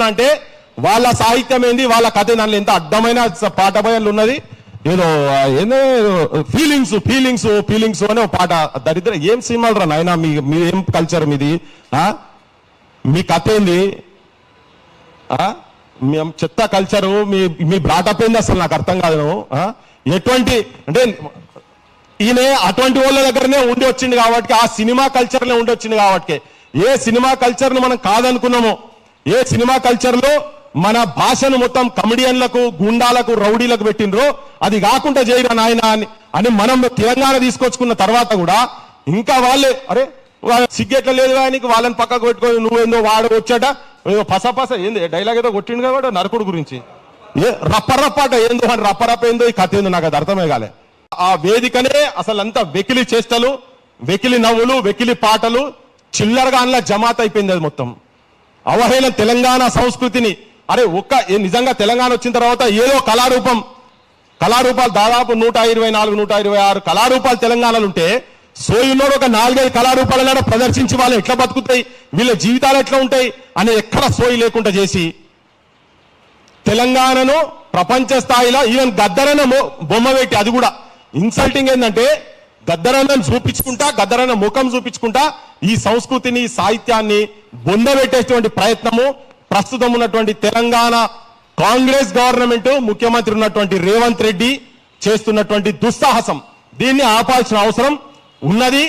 అంటే వాళ్ళ సాహిత్యం ఏంది, వాళ్ళ కథ దానిలో ఎంత అడ్డమైన పాఠభయాలు ఉన్నది. ఏదో ఏదో ఫీలింగ్స్ అనే పాట దరిద్ర. ఏం సినిమాలు రా నాయన, మీ ఏం కల్చర్ మీది, మీ కథ ఏంది, చెత్త కల్చరు, మీ బ్రాటప్ ఏంది అసలు నాకు అర్థం కాదు. ఎటువంటి అంటే ఈయన అటువంటి వాళ్ళ దగ్గరనే ఉండి వచ్చింది కాబట్టి, ఆ సినిమా కల్చర్లో ఉండి వచ్చింది కాబట్టి, ఏ సినిమా కల్చర్ ను మనం కాదనుకున్నామో, ఏ సినిమా కల్చర్ లో మన భాషను మొత్తం కమెడియన్లకు, గుండాలకు, రౌడీలకు పెట్టినరో అది కాకుండా చేయరా నాయన అని మనం తెలంగాణ తీసుకొచ్చుకున్న తర్వాత కూడా ఇంకా వాళ్ళే అరే సిగ్గెట్లా లేదు ఆయనకి, వాళ్ళని పక్కకు పెట్టుకొని నువ్వేందో వాడు వచ్చాట ఏదో పసపస ఏంది డైలాగ్ ఏదో కొట్టిండు కాబట్టి నరకుడు గురించి రప్పరప్పాట ఏందో అని రప్పరప్ప ఏందో ఈ కథ ఏందో నాకు అది అర్థమే కాలే. ఆ వేదికనే అసలు అంతా వెకిలి చేష్టలు, వెకిలి నవ్వులు, వెకిలి పాటలు చిల్లరగా అందులో జమాత్ అయిపోయింది. అది మొత్తం అవహేళన తెలంగాణ సంస్కృతిని. అరే నిజంగా తెలంగాణ వచ్చిన తర్వాత ఏదో కళారూపాలు దాదాపు 124, 126 కళారూపాలు తెలంగాణలో ఉంటే, సోయున్నోడు ఒక 4-5 కళారూపాలను ప్రదర్శించి వాళ్ళు ఎట్లా బతుకుతాయి, వీళ్ళ జీవితాలు ఎట్లా ఉంటాయి అని ఎక్కడ సోయి లేకుండా చేసి తెలంగాణను ప్రపంచ స్థాయిలో ఈవెన్ గద్దరన్న బొమ్మ పెట్టి, అది కూడా ఇన్సల్టింగ్ ఏంటంటే గద్దరన్నను చూపించుకుంటా, గద్దరన్న ముఖం చూపించుకుంటా ఈ సంస్కృతిని, సాహిత్యాన్ని బొందబెట్టేటువంటి ప్రయత్నము ప్రస్తుతం ఉన్నటువంటి తెలంగాణ కాంగ్రెస్ గవర్నమెంట్, ముఖ్యమంత్రి ఉన్నటువంటి రేవంత్ రెడ్డి చేస్తున్నటువంటి దుస్సాహసం. దీన్ని ఆపాల్సిన అవసరం ఉన్నది.